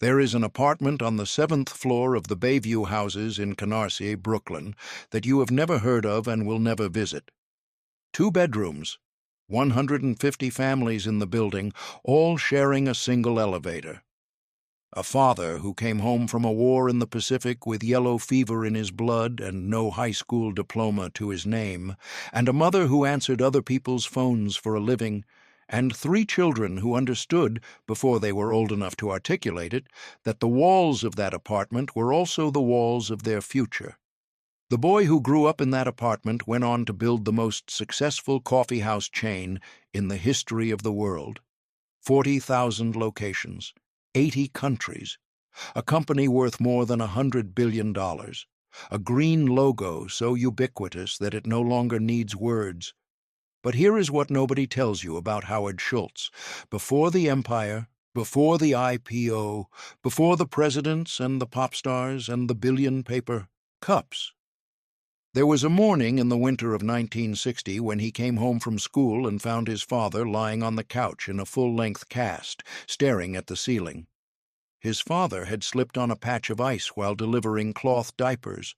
There is an apartment on the 7th floor of the Bayview houses in Canarsie, Brooklyn, that you have never heard of and will never visit. 2 bedrooms, 150 families in the building, all sharing a single elevator. A father who came home from a war in the Pacific with yellow fever in his blood and no high school diploma to his name, and a mother who answered other people's phones for a living, and 3 children who understood, before they were old enough to articulate it, that the walls of that apartment were also the walls of their future. The boy who grew up in that apartment went on to build the most successful coffeehouse chain in the history of the world. 40,000 locations, 80 countries, a company worth more than $100 billion, a green logo so ubiquitous that it no longer needs words. But here is what nobody tells you about Howard Schultz. Before the empire, before the IPO, before the presidents and the pop stars and the billion-paper cups, there was a morning in the winter of 1960 when he came home from school and found his father lying on the couch in a full-length cast, staring at the ceiling. His father had slipped on a patch of ice while delivering cloth diapers,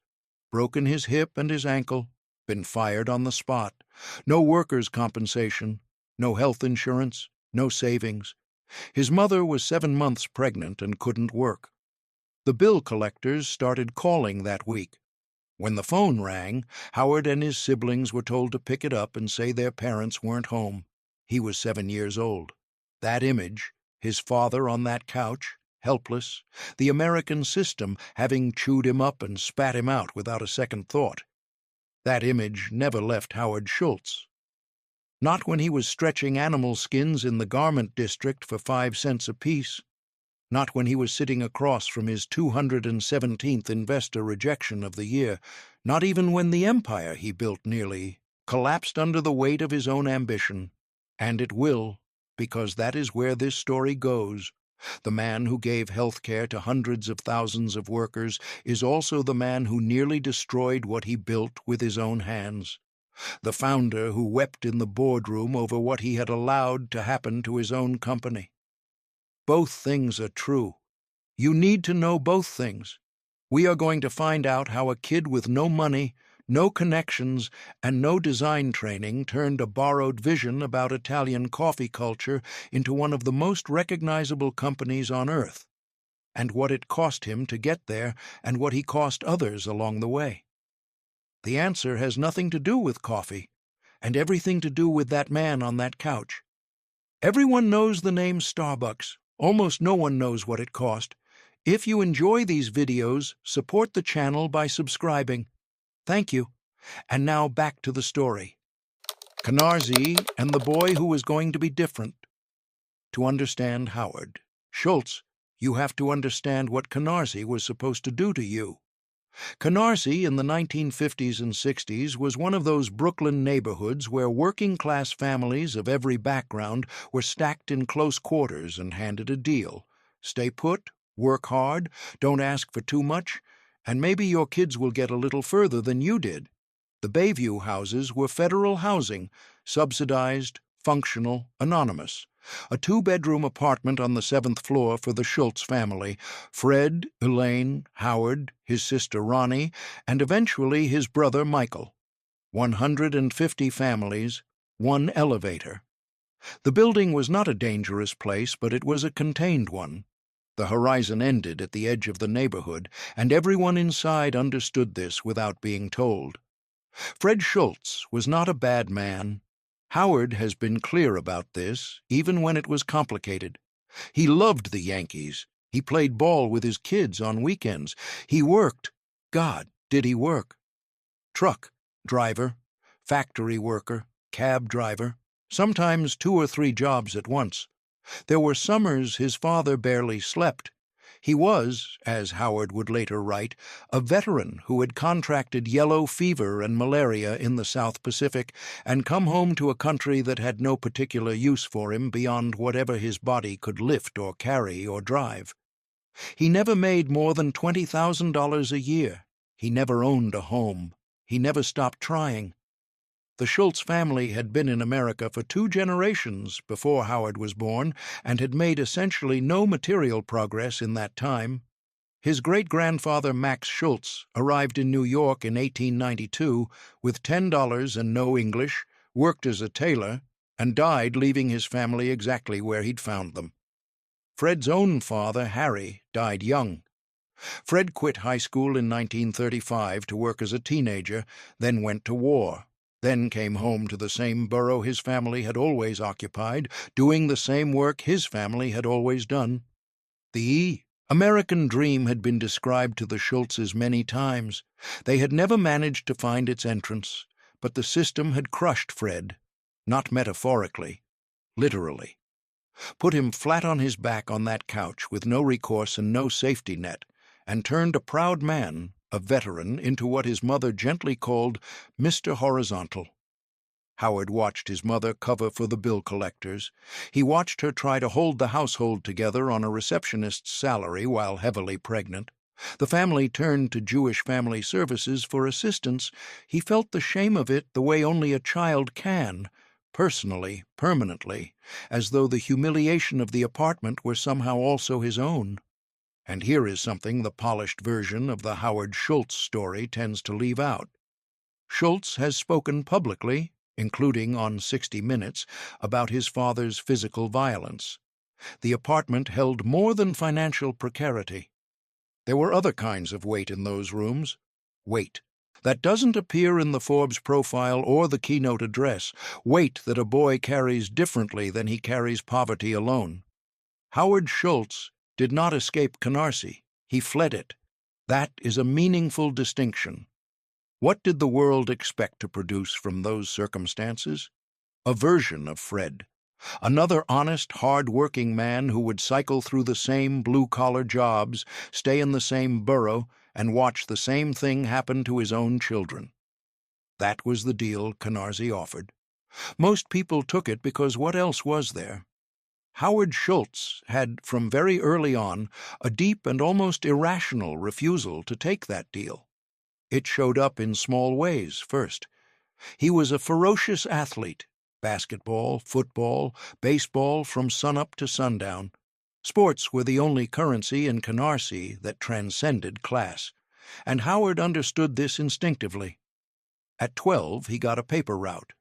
broken his hip and his ankle, been fired on the spot. No workers' compensation, no health insurance, no savings. His mother was 7 months pregnant and couldn't work. The bill collectors started calling that week. When the phone rang, Howard and his siblings were told to pick it up and say their parents weren't home. He was 7 years old. That image, his father on that couch, helpless, the American system having chewed him up and spat him out without a second thought. That image never left Howard Schultz. Not when he was stretching animal skins in the garment district for 5 cents apiece. Not when he was sitting across from his 217th investor rejection of the year. Not even when the empire he built nearly collapsed under the weight of his own ambition. And it will, because that is where this story goes. The man who gave health care to hundreds of thousands of workers is also the man who nearly destroyed what he built with his own hands. The founder who wept in the boardroom over what he had allowed to happen to his own company. Both things are true. You need to know both things. We are going to find out how a kid with no money, no connections, and no design training turned a borrowed vision about Italian coffee culture into one of the most recognizable companies on earth, and what it cost him to get there and what he cost others along the way. The answer has nothing to do with coffee, and everything to do with that man on that couch. Everyone knows the name Starbucks. Almost no one knows what it cost. If you enjoy these videos, support the channel by subscribing. Thank you. And now back to the story. Canarsie and the boy who was going to be different. To understand Howard Schultz, you have to understand what Canarsie was supposed to do to you. Canarsie in the 1950s and 60s was one of those Brooklyn neighborhoods where working-class families of every background were stacked in close quarters and handed a deal. Stay put, work hard, don't ask for too much, and maybe your kids will get a little further than you did. The Bayview houses were federal housing, subsidized, functional, anonymous. A 2-bedroom apartment on the 7th floor for the Schultz family, Fred, Elaine, Howard, his sister Ronnie, and eventually his brother Michael. 150 families, 1 elevator. The building was not a dangerous place, but it was a contained one. The horizon ended at the edge of the neighborhood, and everyone inside understood this without being told. Fred Schultz was not a bad man. Howard has been clear about this, even when it was complicated. He loved the Yankees. He played ball with his kids on weekends. He worked. God, did he work? Truck driver, factory worker, cab driver, sometimes 2 or 3 jobs at once. There were summers his father barely slept. He was, as Howard would later write, a veteran who had contracted yellow fever and malaria in the South Pacific and come home to a country that had no particular use for him beyond whatever his body could lift or carry or drive. He never made more than $20,000 a year. He never owned a home. He never stopped trying. The Schultz family had been in America for 2 generations before Howard was born and had made essentially no material progress in that time. His great-grandfather Max Schultz arrived in New York in 1892 with $10 and no English, worked as a tailor, and died leaving his family exactly where he'd found them. Fred's own father, Harry, died young. Fred quit high school in 1935 to work as a teenager, then went to war, then came home to the same borough his family had always occupied, doing the same work his family had always done. The American dream had been described to the Schultzes many times. They had never managed to find its entrance, but the system had crushed Fred, not metaphorically, literally. Put him flat on his back on that couch with no recourse and no safety net, and turned a proud man, a veteran, into what his mother gently called Mr. Horizontal. Howard watched his mother cover for the bill collectors. He watched her try to hold the household together on a receptionist's salary while heavily pregnant. The family turned to Jewish Family Services for assistance. He felt the shame of it the way only a child can, personally, permanently, as though the humiliation of the apartment were somehow also his own. And here is something the polished version of the Howard Schultz story tends to leave out. Schultz has spoken publicly, including on 60 Minutes, about his father's physical violence. The apartment held more than financial precarity. There were other kinds of weight in those rooms. Weight that doesn't appear in the Forbes profile or the keynote address. Weight that a boy carries differently than he carries poverty alone. Howard Schultz did not escape Canarsie. He fled it. That is a meaningful distinction. What did the world expect to produce from those circumstances? A version of Fred. Another honest, hard-working man who would cycle through the same blue-collar jobs, stay in the same borough, and watch the same thing happen to his own children. That was the deal Canarsie offered. Most people took it because what else was there? Howard Schultz had, from very early on, a deep and almost irrational refusal to take that deal. It showed up in small ways first. He was a ferocious athlete. Basketball, football, baseball from sunup to sundown. Sports were the only currency in Canarsie that transcended class, and Howard understood this instinctively. At 12, he got a paper route.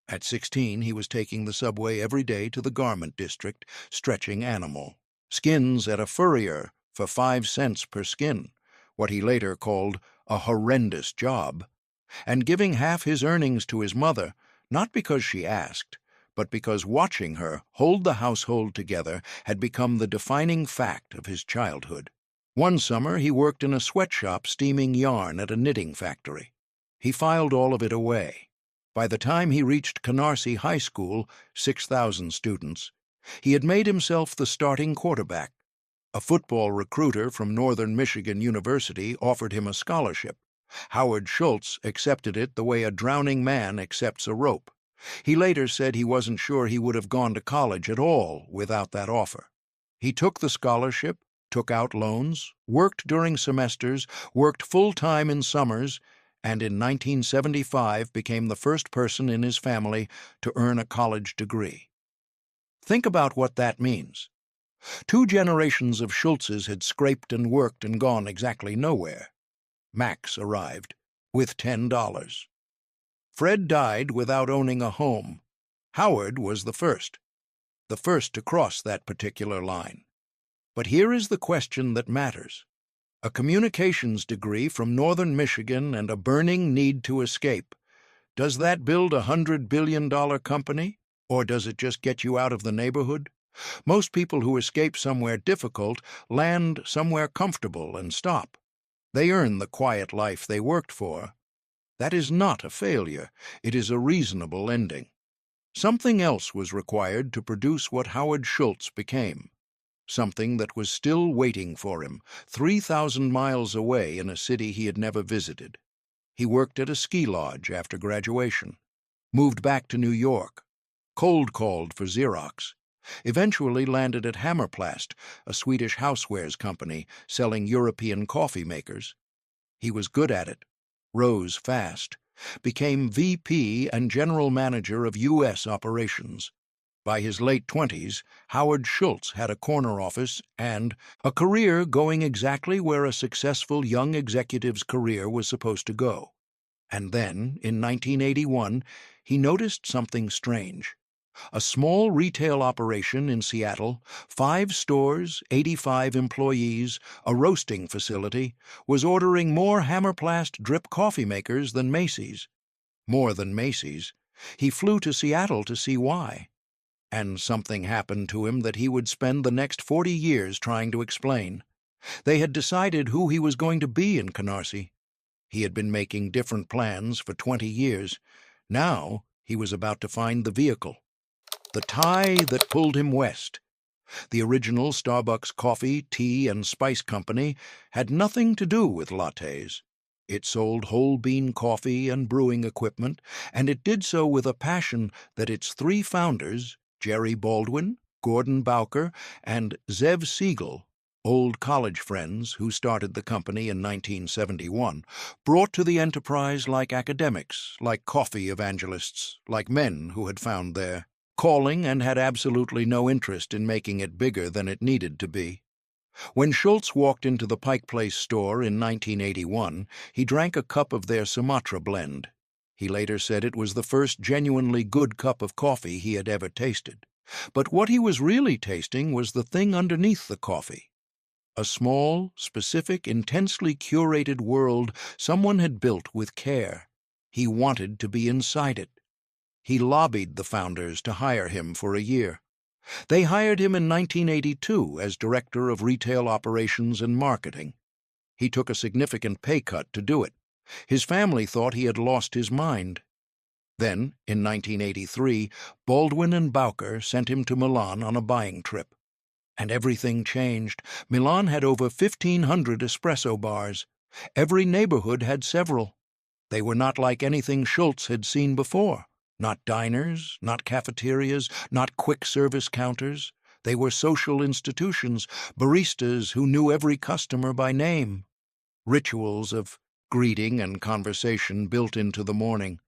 At 16, he was taking the subway every day to the garment district, stretching animal. Skins at a furrier for 5 cents per skin, what he later called a horrendous job, and giving half his earnings to his mother, not because she asked, but because watching her hold the household together had become the defining fact of his childhood. One summer he worked in a sweatshop steaming yarn at a knitting factory. He filed all of it away. By the time he reached Canarsie High School, 6,000 students, he had made himself the starting quarterback. A football recruiter from Northern Michigan University offered him a scholarship. Howard Schultz accepted it the way a drowning man accepts a rope. He later said he wasn't sure he would have gone to college at all without that offer. He took the scholarship, took out loans, worked during semesters, worked full-time in summers, and in 1975 became the first person in his family to earn a college degree. Think about what that means. 2 generations of Schultzes had scraped and worked and gone exactly nowhere. Max arrived with $10. Fred died without owning a home. Howard was the first to cross that particular line. But here is the question that matters. A communications degree from Northern Michigan and a burning need to escape. Does that build a $100 billion company, or does it just get you out of the neighborhood? Most people who escape somewhere difficult land somewhere comfortable and stop. They earn the quiet life they worked for. That is not a failure. It is a reasonable ending. Something else was required to produce what Howard Schultz became. Something that was still waiting for him, 3,000 miles away in a city he had never visited. He worked at a ski lodge after graduation, moved back to New York, cold-called for Xerox, eventually landed at Hammerplast, a Swedish housewares company selling European coffee makers. He was good at it, rose fast, became VP and General Manager of U.S. operations. By his late 20s, Howard Schultz had a corner office and a career going exactly where a successful young executive's career was supposed to go. And then, in 1981, he noticed something strange. A small retail operation in Seattle, 5 stores, 85 employees, a roasting facility, was ordering more Hammerplast drip coffee makers than Macy's. More than Macy's. He flew to Seattle to see why. And something happened to him that he would spend the next 40 years trying to explain. They had decided who he was going to be in Canarsie. He had been making different plans for 20 years. Now he was about to find the vehicle. The tie that pulled him west. The original Starbucks coffee, tea, and spice company had nothing to do with lattes. It sold whole bean coffee and brewing equipment, and it did so with a passion that its 3 founders, Jerry Baldwin, Gordon Bowker, and Zev Siegel, old college friends who started the company in 1971, brought to the enterprise like academics, like coffee evangelists, like men who had found their calling and had absolutely no interest in making it bigger than it needed to be. When Schultz walked into the Pike Place store in 1981, he drank a cup of their Sumatra blend. He later said it was the first genuinely good cup of coffee he had ever tasted. But what he was really tasting was the thing underneath the coffee. A small, specific, intensely curated world someone had built with care. He wanted to be inside it. He lobbied the founders to hire him for a year. They hired him in 1982 as Director of Retail Operations and Marketing. He took a significant pay cut to do it. His family thought he had lost his mind. Then, in 1983, Baldwin and Bowker sent him to Milan on a buying trip. And everything changed. Milan had over 1,500 espresso bars. Every neighborhood had several. They were not like anything Schultz had seen before. Not diners, not cafeterias, not quick-service counters. They were social institutions, baristas who knew every customer by name. Rituals of greeting and conversation built into the morning.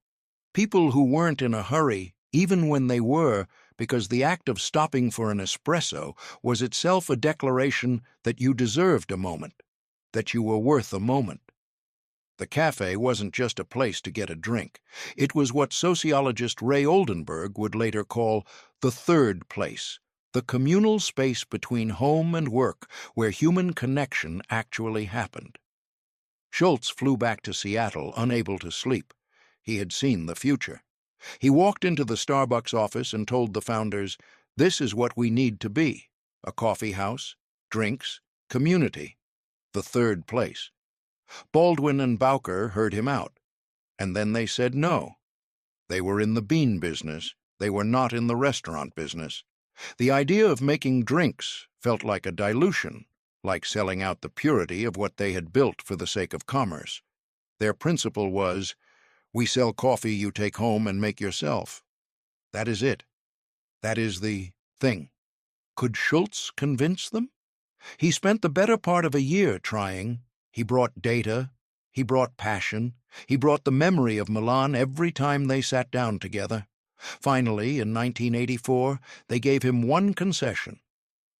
People who weren't in a hurry, even when they were, because the act of stopping for an espresso was itself a declaration that you deserved a moment, that you were worth a moment. The cafe wasn't just a place to get a drink. It was what sociologist Ray Oldenburg would later call the third place, the communal space between home and work where human connection actually happened. Schultz flew back to Seattle, unable to sleep. He had seen the future. He walked into the Starbucks office and told the founders, "This is what we need to be: a coffee house, drinks, community, the third place." Baldwin and Bowker heard him out, and then they said no. They were in the bean business. They were not in the restaurant business. The idea of making drinks felt like a dilution, like selling out the purity of what they had built for the sake of commerce. Their principle was, we sell coffee you take home and make yourself. That is it. That is the thing. Could Schultz convince them? He spent the better part of a year trying. He brought data, he brought passion, he brought the memory of Milan every time they sat down together. Finally, in 1984, they gave him one concession.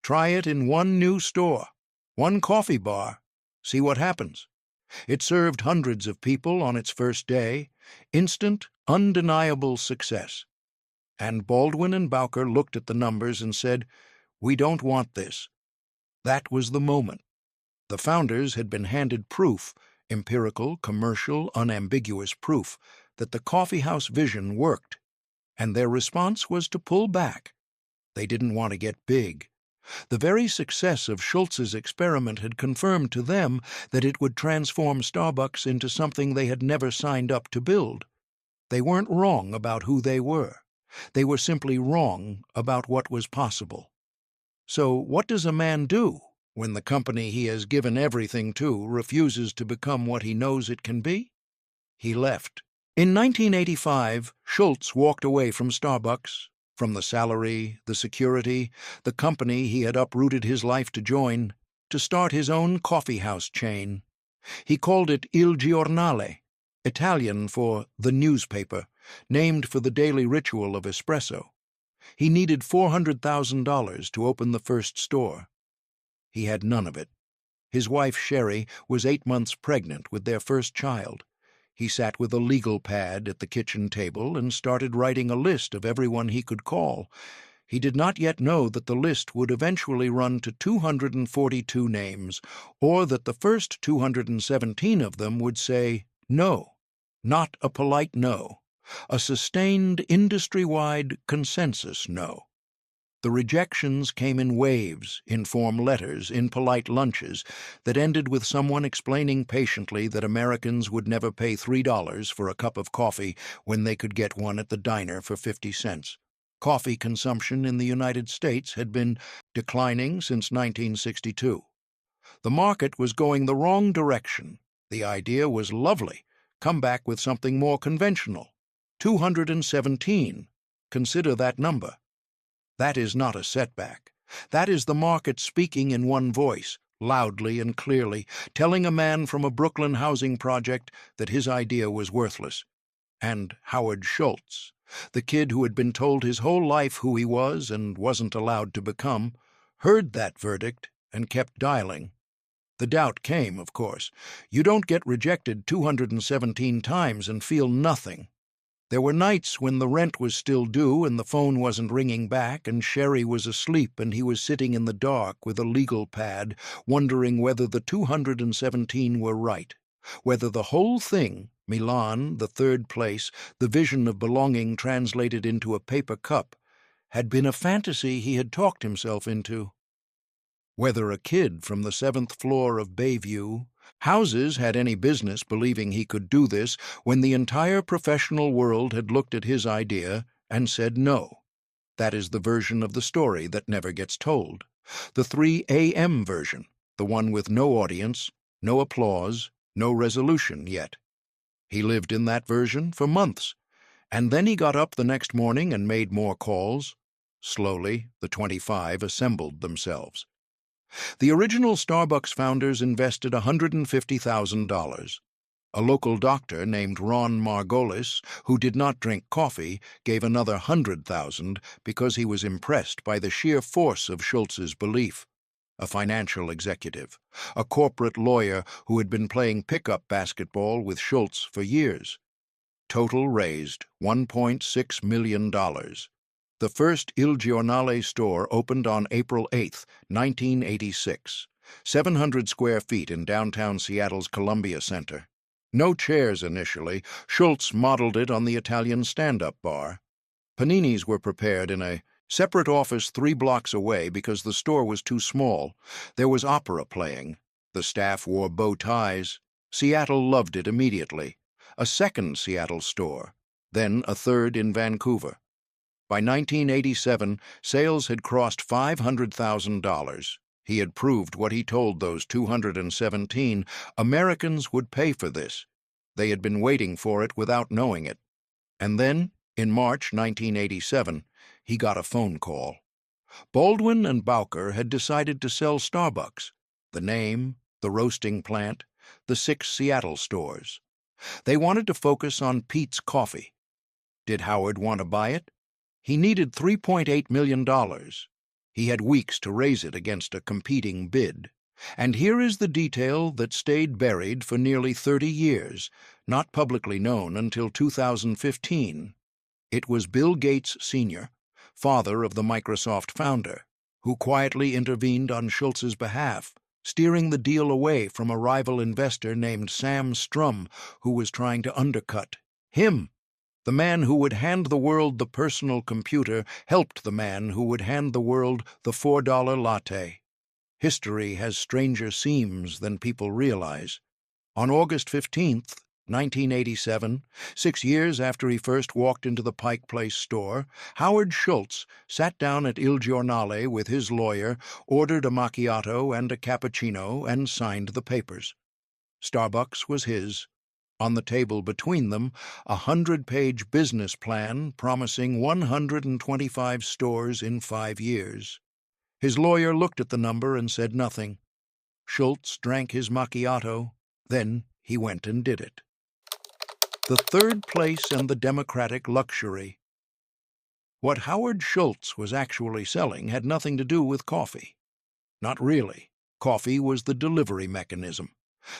Try it in one new store, one coffee bar. See what happens. It served hundreds of people on its first day. Instant, undeniable success. And Baldwin and Bowker looked at the numbers and said, "We don't want this." That was the moment. The founders had been handed proof, empirical, commercial, unambiguous proof, that the coffeehouse vision worked, and their response was to pull back. They didn't want to get big. The very success of Schultz's experiment had confirmed to them that it would transform Starbucks into something they had never signed up to build. They weren't wrong about who they were. They were simply wrong about what was possible. So what does a man do when the company he has given everything to refuses to become what he knows it can be? He left. In 1985, Schultz walked away from Starbucks, from the salary, the security, the company he had uprooted his life to join, to start his own coffeehouse chain. He called it Il Giornale, Italian for the newspaper, named for the daily ritual of espresso. He needed $400,000 to open the first store. He had none of it. His wife, Sherry, was 8 months pregnant with their first child. He sat with a legal pad at the kitchen table and started writing a list of everyone he could call. He did not yet know that the list would eventually run to 242 names, or that the first 217 of them would say no, not a polite no, a sustained industry-wide consensus no. The rejections came in waves, in form letters, in polite lunches, that ended with someone explaining patiently that Americans would never pay $3 for a cup of coffee when they could get one at the diner for 50 cents. Coffee consumption in the United States had been declining since 1962. The market was going the wrong direction. The idea was lovely. Come back with something more conventional. 217. Consider that number. That is not a setback. That is the market speaking in one voice, loudly and clearly, telling a man from a Brooklyn housing project that his idea was worthless. And Howard Schultz, the kid who had been told his whole life who he was and wasn't allowed to become, heard that verdict and kept dialing. The doubt came, of course. You don't get rejected 217 times and feel nothing. There were nights when the rent was still due and the phone wasn't ringing back and Sherry was asleep and he was sitting in the dark with a legal pad, wondering whether the 217 were right, whether the whole thing, Milan, the third place, the vision of belonging translated into a paper cup, had been a fantasy he had talked himself into. Whether a kid from the 7th floor of Bayview Houses had any business believing he could do this when the entire professional world had looked at his idea and said no. That is the version of the story that never gets told. The 3 a.m. version, the one with no audience, no applause, no resolution yet. He lived in that version for months, and then he got up the next morning and made more calls. Slowly, the 25 assembled themselves. The original Starbucks founders invested $150,000. A local doctor named Ron Margolis, who did not drink coffee, gave another $100,000 because he was impressed by the sheer force of Schultz's belief. A financial executive, a corporate lawyer who had been playing pickup basketball with Schultz for years. Total raised $1.6 million. The first Il Giornale store opened on April 8, 1986, 700 square feet in downtown Seattle's Columbia Center. No chairs initially. Schultz modeled it on the Italian stand-up bar. Paninis were prepared in a separate office 3 blocks away because the store was too small. There was opera playing. The staff wore bow ties. Seattle loved it immediately. A second Seattle store, then a third in Vancouver. By 1987, sales had crossed $500,000. He had proved what he told those 217 Americans would pay for this. They had been waiting for it without knowing it. And then, in March 1987, he got a phone call. Baldwin and Bowker had decided to sell Starbucks, the name, the roasting plant, the 6 Seattle stores. They wanted to focus on Pete's Coffee. Did Howard want to buy it? He needed $3.8 million. He had weeks to raise it against a competing bid. And here is the detail that stayed buried for nearly 30 years, not publicly known until 2015. It was Bill Gates Sr., father of the Microsoft founder, who quietly intervened on Schultz's behalf, steering the deal away from a rival investor named Sam Strum, who was trying to undercut him. The man who would hand the world the personal computer helped the man who would hand the world the $4 latte. History has stranger seams than people realize. On August 15th, 1987, 6 years after he first walked into the Pike Place store, Howard Schultz sat down at Il Giornale with his lawyer, ordered a macchiato and a cappuccino, and signed the papers. Starbucks was his. On the table between them, a 100-page business plan promising 125 stores in 5 years. His lawyer looked at the number and said nothing. Schultz drank his macchiato, then he went and did it. The third place and the democratic luxury. What Howard Schultz was actually selling had nothing to do with coffee. Not really. Coffee was the delivery mechanism.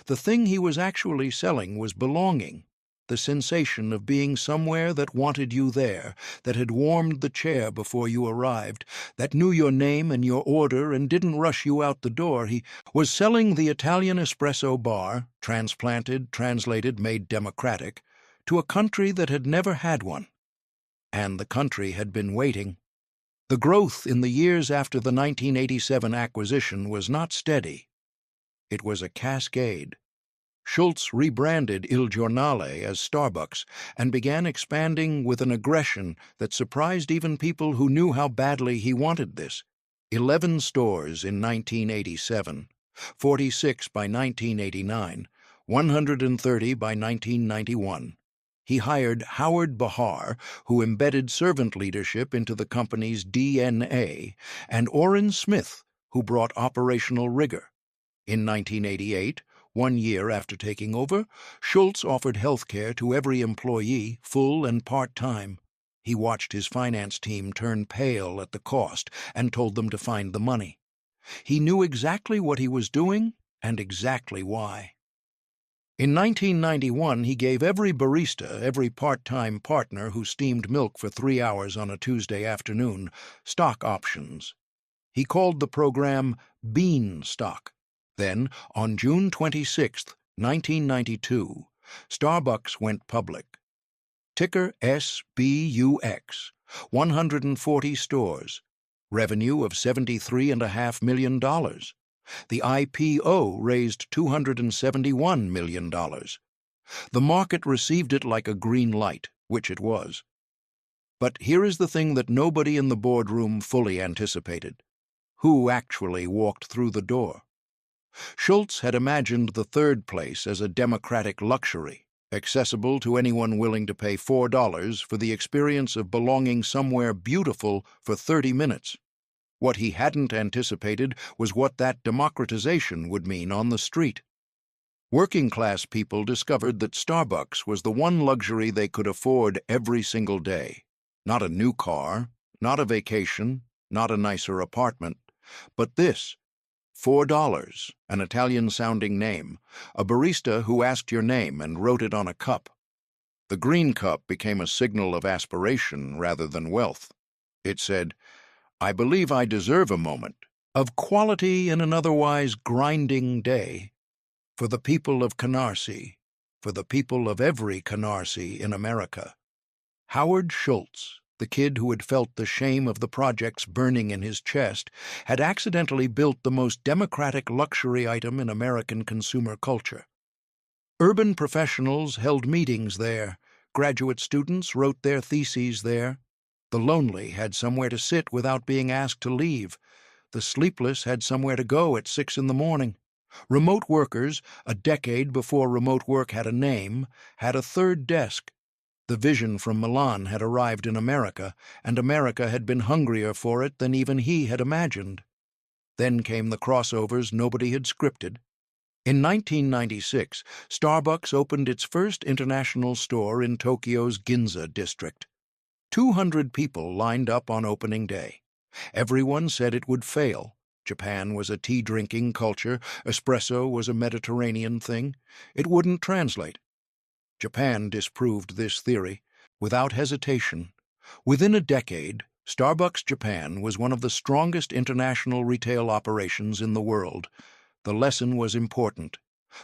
The thing he was actually selling was belonging, the sensation of being somewhere that wanted you there, that had warmed the chair before you arrived, that knew your name and your order and didn't rush you out the door. He was selling the Italian espresso bar, transplanted, translated, made democratic, to a country that had never had one. And the country had been waiting. The growth in the years after the 1987 acquisition was not steady. It was a cascade. Schultz rebranded Il Giornale as Starbucks and began expanding with an aggression that surprised even people who knew how badly he wanted this. 11 stores in 1987, 46 by 1989, 130 by 1991. He hired Howard Bahar, who embedded servant leadership into the company's DNA, and Orrin Smith, who brought operational rigor. In 1988, 1 year after taking over, Schultz offered health care to every employee, full and part-time. He watched his finance team turn pale at the cost and told them to find the money. He knew exactly what he was doing and exactly why. In 1991, he gave every barista, every part-time partner who steamed milk for 3 hours on a Tuesday afternoon, stock options. He called the program Bean Stock. Then, on June 26, 1992, Starbucks went public. Ticker SBUX, 140 stores, revenue of $73.5 million. The IPO raised $271 million. The market received it like a green light, which it was. But here is the thing that nobody in the boardroom fully anticipated. Who actually walked through the door? Schultz had imagined the third place as a democratic luxury, accessible to anyone willing to pay $4 for the experience of belonging somewhere beautiful for 30 minutes. What he hadn't anticipated was what that democratization would mean on the street. Working-class people discovered that Starbucks was the one luxury they could afford every single day. Not a new car, not a vacation, not a nicer apartment, but this. $4, an Italian-sounding name, a barista who asked your name and wrote it on a cup. The green cup became a signal of aspiration rather than wealth. It said, "I believe I deserve a moment of quality in an otherwise grinding day. For the people of Canarsie, for the people of every Canarsie in America." Howard Schultz, the kid who had felt the shame of the projects burning in his chest, had accidentally built the most democratic luxury item in American consumer culture. Urban professionals held meetings there. Graduate students wrote their theses there. The lonely had somewhere to sit without being asked to leave. The sleepless had somewhere to go at 6 in the morning. Remote workers, a decade before remote work had a name, had a third desk. The vision from Milan had arrived in America, and America had been hungrier for it than even he had imagined. Then came the crossovers nobody had scripted. In 1996, Starbucks opened its first international store in Tokyo's Ginza district. 200 people lined up on opening day. Everyone said it would fail. Japan was a tea-drinking culture. Espresso was a Mediterranean thing. It wouldn't translate. Japan disproved this theory without hesitation. Within a decade, Starbucks Japan was one of the strongest international retail operations in the world. The lesson was important.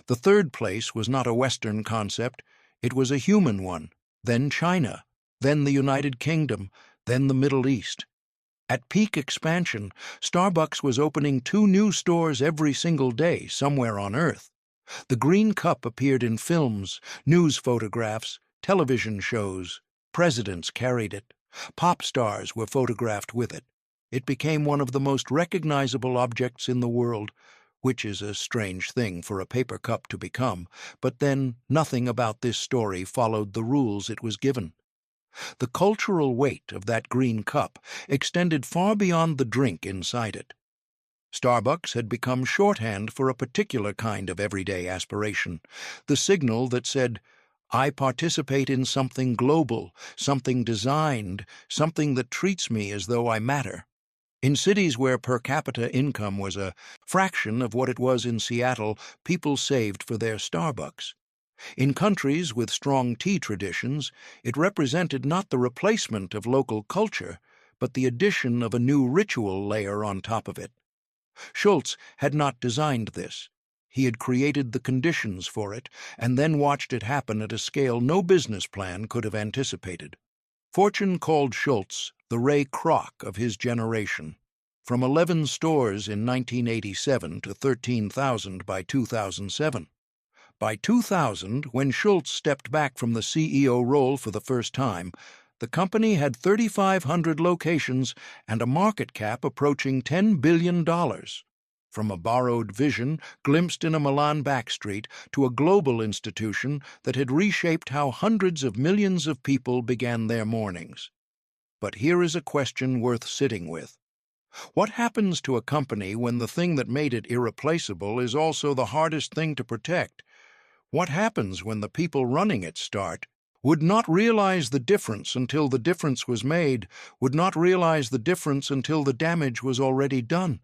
The third place was not a Western concept. It was a human one. Then China. Then the United Kingdom, then the Middle East. At peak expansion, Starbucks was opening 2 new stores every single day somewhere on Earth. The green cup appeared in films, news photographs, television shows. Presidents carried it. Pop stars were photographed with it. It became one of the most recognizable objects in the world, which is a strange thing for a paper cup to become, but then nothing about this story followed the rules it was given. The cultural weight of that green cup extended far beyond the drink inside it. Starbucks had become shorthand for a particular kind of everyday aspiration, the signal that said, I participate in something global, something designed, something that treats me as though I matter. In cities where per capita income was a fraction of what it was in Seattle, people saved for their Starbucks. In countries with strong tea traditions, it represented not the replacement of local culture, but the addition of a new ritual layer on top of it. Schultz had not designed this. He had created the conditions for it, and then watched it happen at a scale no business plan could have anticipated. Fortune called Schultz the Ray Kroc of his generation. From 11 stores in 1987 to 13,000 by 2007. By 2000, when Schultz stepped back from the CEO role for the first time, the company had 3,500 locations and a market cap approaching $10 billion. From a borrowed vision glimpsed in a Milan backstreet to a global institution that had reshaped how hundreds of millions of people began their mornings. But here is a question worth sitting with. What happens to a company when the thing that made it irreplaceable is also the hardest thing to protect? What happens when the people running it would not realize the difference until the difference was made, would not realize the difference until the damage was already done?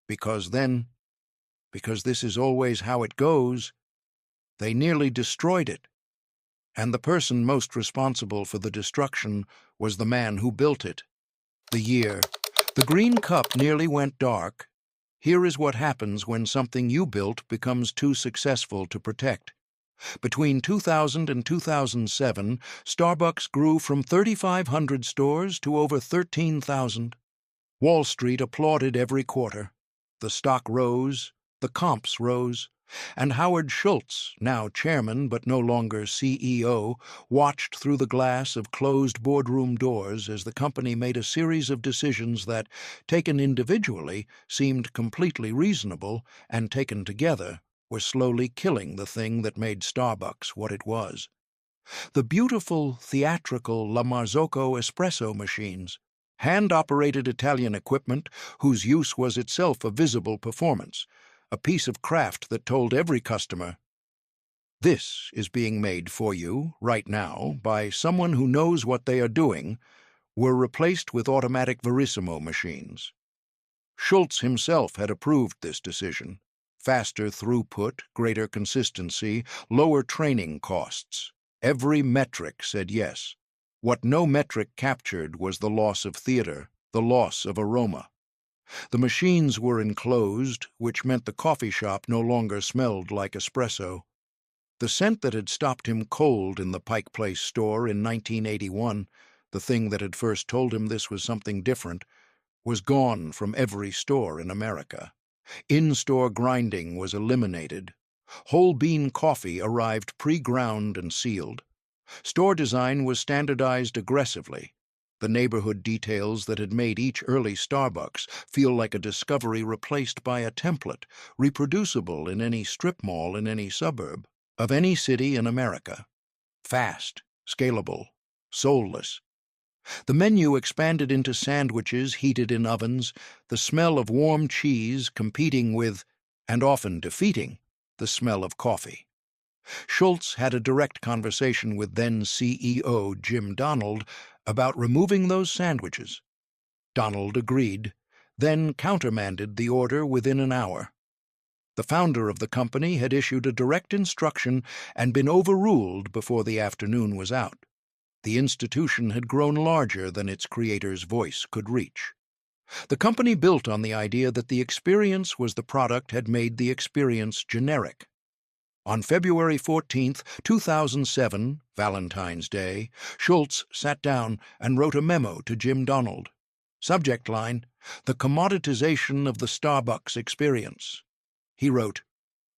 Because this is always how it goes, they nearly destroyed it. And the person most responsible for the destruction was the man who built it. The green cup nearly went dark. Here is what happens when something you built becomes too successful to protect. Between 2000 and 2007, Starbucks grew from 3,500 stores to over 13,000. Wall Street applauded every quarter. The stock rose, the comps rose, and Howard Schultz, now chairman but no longer CEO, watched through the glass of closed boardroom doors as the company made a series of decisions that, taken individually, seemed completely reasonable, and taken together, were slowly killing the thing that made Starbucks what it was. The beautiful, theatrical La Marzocco espresso machines, hand-operated Italian equipment whose use was itself a visible performance, a piece of craft that told every customer, "This is being made for you, right now, by someone who knows what they are doing," were replaced with automatic Verissimo machines. Schultz himself had approved this decision. Faster throughput, greater consistency, lower training costs. Every metric said yes. What no metric captured was the loss of theater, the loss of aroma. The machines were enclosed, which meant the coffee shop no longer smelled like espresso. The scent that had stopped him cold in the Pike Place store in 1981, the thing that had first told him this was something different, was gone from every store in America. In-store grinding was eliminated. Whole bean coffee arrived pre-ground and sealed. Store design was standardized aggressively. The neighborhood details that had made each early Starbucks feel like a discovery replaced by a template, reproducible in any strip mall in any suburb, of any city in America. Fast, scalable, soulless. The menu expanded into sandwiches heated in ovens, the smell of warm cheese competing with, and often defeating, the smell of coffee. Schultz had a direct conversation with then CEO Jim Donald about removing those sandwiches. Donald agreed, then countermanded the order within an hour. The founder of the company had issued a direct instruction and been overruled before the afternoon was out. The institution had grown larger than its creator's voice could reach. The company built on the idea that the experience was the product had made the experience generic. On February 14, 2007, Valentine's Day, Schultz sat down and wrote a memo to Jim Donald. Subject line, "The commoditization of the Starbucks experience." He wrote,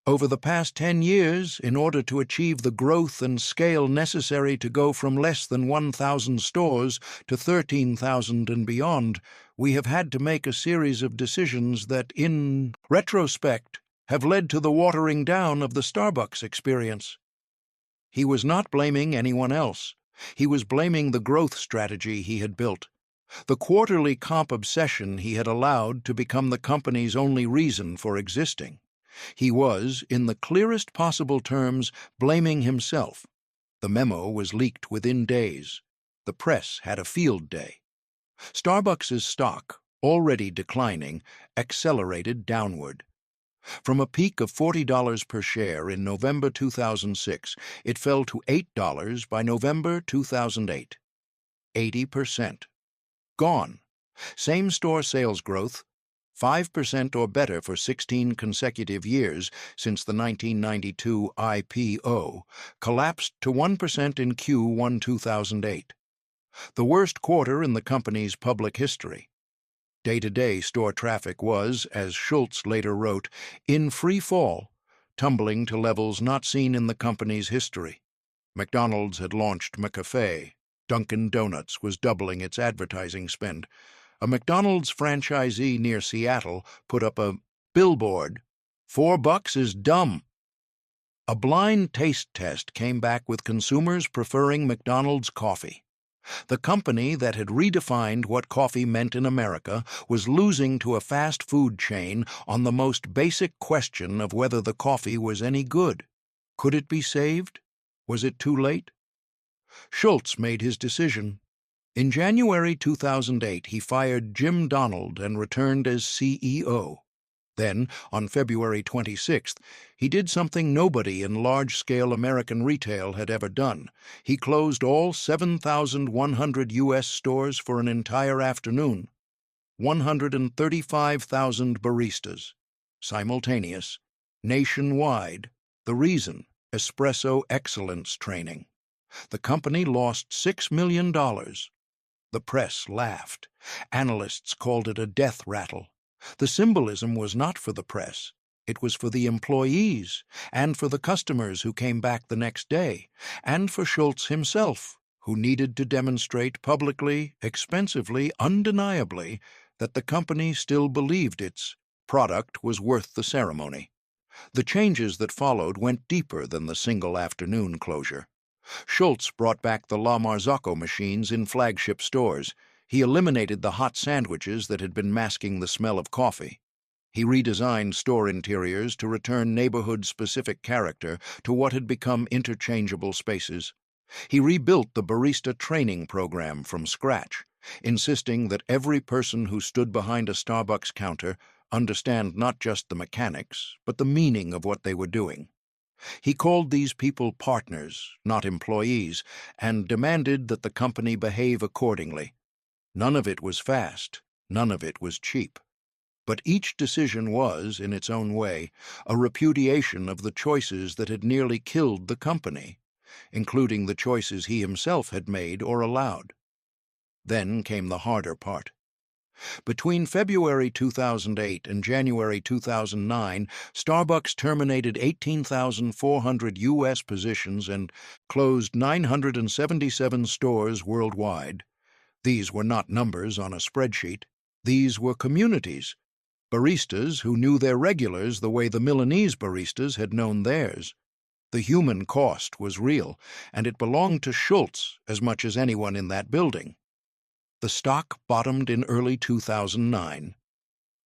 "Over the past 10 years, in order to achieve the growth and scale necessary to go from less than 1,000 stores to 13,000 and beyond, we have had to make a series of decisions that, in retrospect, have led to the watering down of the Starbucks experience." He was not blaming anyone else. He was blaming the growth strategy he had built, the quarterly comp obsession he had allowed to become the company's only reason for existing. He was, in the clearest possible terms, blaming himself. The memo was leaked within days. The press had a field day. Starbucks's stock, already declining, accelerated downward. From a peak of $40 per share in November 2006, it fell to $8 by November 2008. 80%. Gone. Same-store sales growth, 5% or better for 16 consecutive years since the 1992 IPO, collapsed to 1% in Q1 2008. The worst quarter in the company's public history. Day-to-day store traffic was, as Schultz later wrote, in free fall, tumbling to levels not seen in the company's history. McDonald's had launched McCafe. Dunkin' Donuts was doubling its advertising spend. A McDonald's franchisee near Seattle put up a billboard, $4 is dumb. A blind taste test came back with consumers preferring McDonald's coffee. The company that had redefined what coffee meant in America was losing to a fast food chain on the most basic question of whether the coffee was any good. Could it be saved? Was it too late? Schultz made his decision. In January 2008, he fired Jim Donald and returned as CEO. Then, on February 26th, he did something nobody in large-scale American retail had ever done. He closed all 7,100 U.S. stores for an entire afternoon. 135,000 baristas. Simultaneous. Nationwide. The reason: espresso excellence training. The company lost $6 million. The press laughed. Analysts called it a death rattle. The symbolism was not for the press. It was for the employees, and for the customers who came back the next day, and for Schultz himself, who needed to demonstrate publicly, expensively, undeniably, that the company still believed its product was worth the ceremony. The changes that followed went deeper than the single afternoon closure. Schultz brought back the La Marzocco machines in flagship stores. He eliminated the hot sandwiches that had been masking the smell of coffee. He redesigned store interiors to return neighborhood-specific character to what had become interchangeable spaces. He rebuilt the barista training program from scratch, insisting that every person who stood behind a Starbucks counter understand not just the mechanics, but the meaning of what they were doing. He called these people partners, not employees, and demanded that the company behave accordingly. None of it was fast, none of it was cheap. But each decision was, in its own way, a repudiation of the choices that had nearly killed the company, including the choices he himself had made or allowed. Then came the harder part. Between February 2008 and January 2009, Starbucks terminated 18,400 U.S. positions and closed 977 stores worldwide. These were not numbers on a spreadsheet. These were communities. Baristas who knew their regulars the way the Milanese baristas had known theirs. The human cost was real, and it belonged to Schultz as much as anyone in that building. The stock bottomed in early 2009.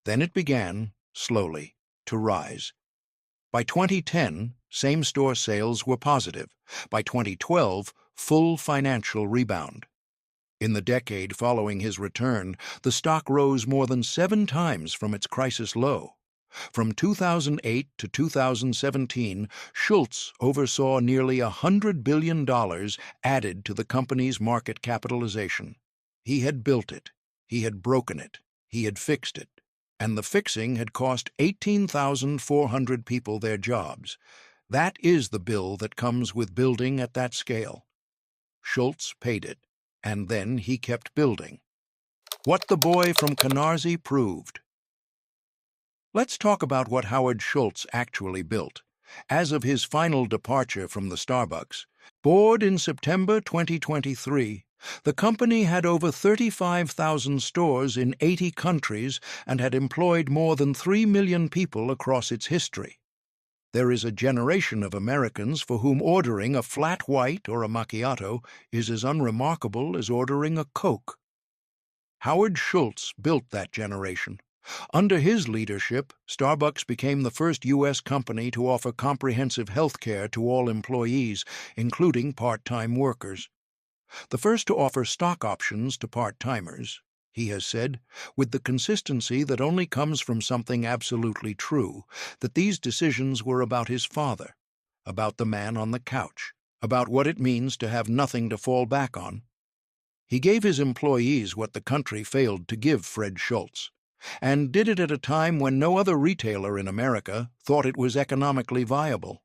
Then it began, slowly, to rise. By 2010, same-store sales were positive. By 2012, full financial rebound. In the decade following his return, the stock rose more than 7 times from its crisis low. From 2008 to 2017, Schultz oversaw nearly $100 billion added to the company's market capitalization. He had built it, he had broken it, he had fixed it, and the fixing had cost 18,400 people their jobs. That is the bill that comes with building at that scale. Schultz paid it, and then he kept building. What the boy from Canarsie proved. Let's talk about what Howard Schultz actually built. As of his final departure from the Starbucks, board in September 2023, the company had over 35,000 stores in 80 countries and had employed more than 3 million people across its history. There is a generation of Americans for whom ordering a flat white or a macchiato is as unremarkable as ordering a Coke. Howard Schultz built that generation. Under his leadership, Starbucks became the first U.S. company to offer comprehensive health care to all employees, including part-time workers. The first to offer stock options to part-timers, he has said, with the consistency that only comes from something absolutely true, that these decisions were about his father, about the man on the couch, about what it means to have nothing to fall back on. He gave his employees what the country failed to give Fred Schultz, and did it at a time when no other retailer in America thought it was economically viable.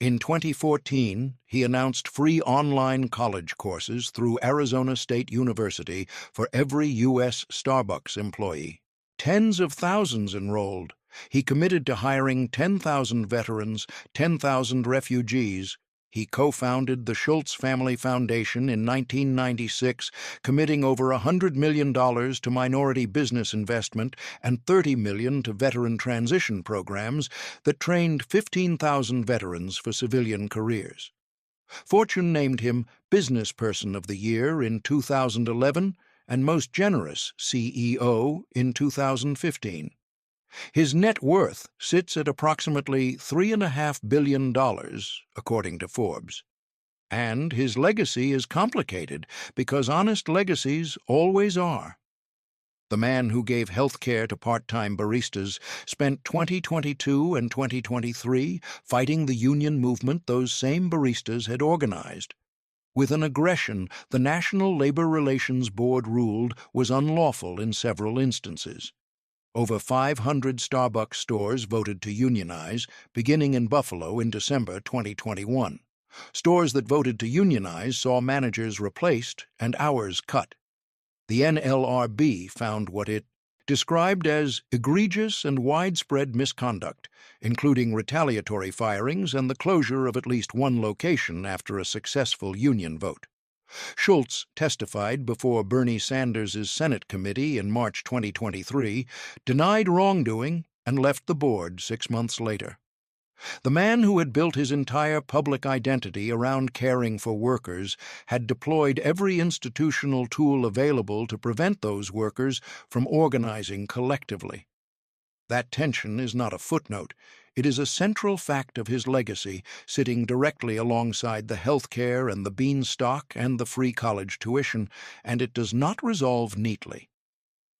In 2014, he announced free online college courses through Arizona State University for every U.S. Starbucks employee. Tens of thousands enrolled. He committed to hiring 10,000 veterans, 10,000 refugees. He co-founded the Schultz Family Foundation in 1996, committing over $100 million to minority business investment and $30 million to veteran transition programs that trained 15,000 veterans for civilian careers. Fortune named him Business Person of the Year in 2011 and Most Generous CEO in 2015. His net worth sits at approximately $3.5 billion, according to Forbes. And his legacy is complicated because honest legacies always are. The man who gave health care to part-time baristas spent 2022 and 2023 fighting the union movement those same baristas had organized. With an aggression the National Labor Relations Board ruled was unlawful in several instances. Over 500 Starbucks stores voted to unionize, beginning in Buffalo in December 2021. Stores that voted to unionize saw managers replaced and hours cut. The NLRB found what it described as egregious and widespread misconduct, including retaliatory firings and the closure of at least one location after a successful union vote. Schultz testified before Bernie Sanders' Senate committee in March 2023, denied wrongdoing, and left the board 6 months later. The man who had built his entire public identity around caring for workers had deployed every institutional tool available to prevent those workers from organizing collectively. That tension is not a footnote. It is a central fact of his legacy, sitting directly alongside the health care and the beanstalk and the free college tuition, and it does not resolve neatly.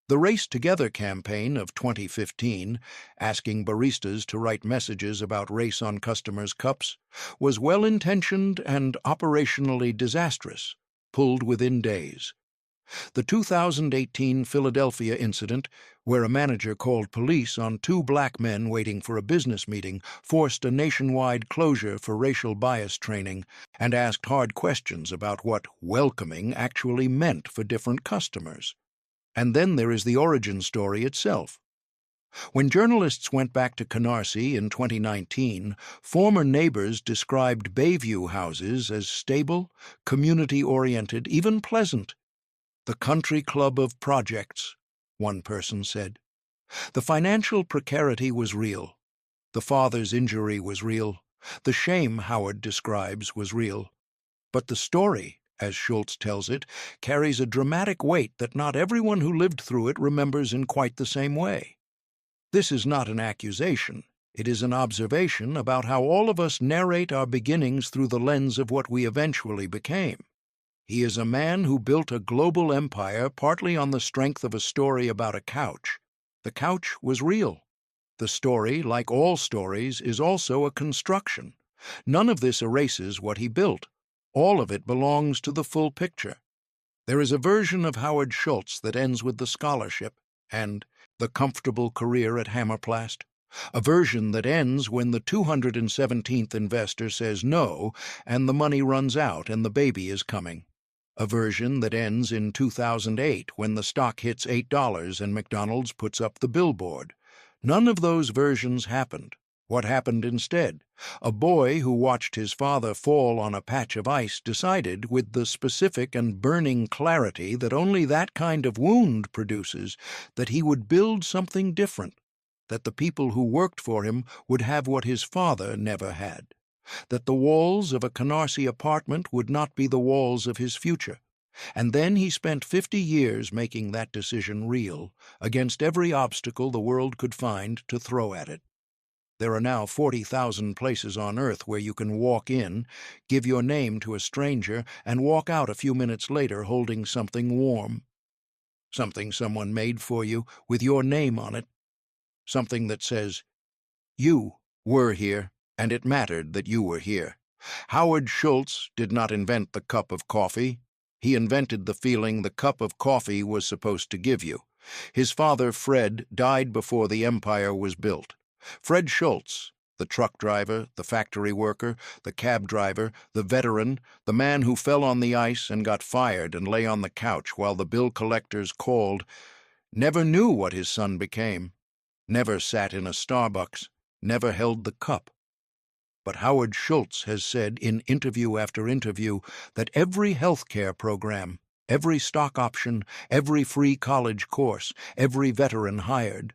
The Race Together campaign of 2015, asking baristas to write messages about race on customers' cups, was well-intentioned and operationally disastrous, pulled within days. The 2018 Philadelphia incident, where a manager called police on 2 black men waiting for a business meeting, forced a nationwide closure for racial bias training, and asked hard questions about what welcoming actually meant for different customers. And then there is the origin story itself. When journalists went back to Canarsie in 2019, former neighbors described Bayview houses as stable, community-oriented, even pleasant. "The country club of projects," one person said. The financial precarity was real. The father's injury was real. The shame Howard describes was real. But the story, as Schultz tells it, carries a dramatic weight that not everyone who lived through it remembers in quite the same way. This is not an accusation. It is an observation about how all of us narrate our beginnings through the lens of what we eventually became. He is a man who built a global empire partly on the strength of a story about a couch. The couch was real. The story, like all stories, is also a construction. None of this erases what he built. All of it belongs to the full picture. There is a version of Howard Schultz that ends with the scholarship and the comfortable career at Hammerplast. A version that ends when the 217th investor says no and the money runs out and the baby is coming. A version that ends in 2008 when the stock hits $8 and McDonald's puts up the billboard. None of those versions happened. What happened instead? A boy who watched his father fall on a patch of ice decided, with the specific and burning clarity that only that kind of wound produces, that he would build something different, that the people who worked for him would have what his father never had, that the walls of a Canarsie apartment would not be the walls of his future, And then he spent 50 years making that decision real, against every obstacle the world could find to throw at it. There are now 40,000 places on Earth where you can walk in, give your name to a stranger, and walk out a few minutes later holding something warm. Something someone made for you with your name on it. Something that says, "You were here, and it mattered that you were here." Howard Schultz did not invent the cup of coffee. He invented the feeling the cup of coffee was supposed to give you. His father, Fred, died before the empire was built. Fred Schultz, the truck driver, the factory worker, the cab driver, the veteran, the man who fell on the ice and got fired and lay on the couch while the bill collectors called, never knew what his son became, never sat in a Starbucks, never held the cup. But Howard Schultz has said in interview after interview that every healthcare program, every stock option, every free college course, every veteran hired,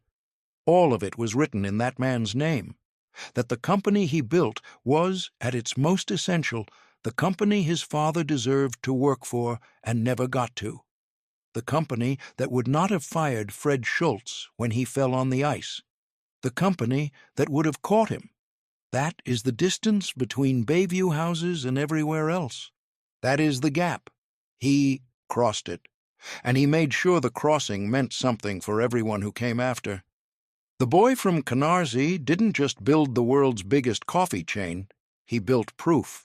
all of it was written in that man's name. That the company he built was, at its most essential, the company his father deserved to work for and never got to. The company that would not have fired Fred Schultz when he fell on the ice. The company that would have caught him. That is the distance between Bayview houses and everywhere else. That is the gap. He crossed it. And he made sure the crossing meant something for everyone who came after. The boy from Canarsie didn't just build the world's biggest coffee chain, he built proof.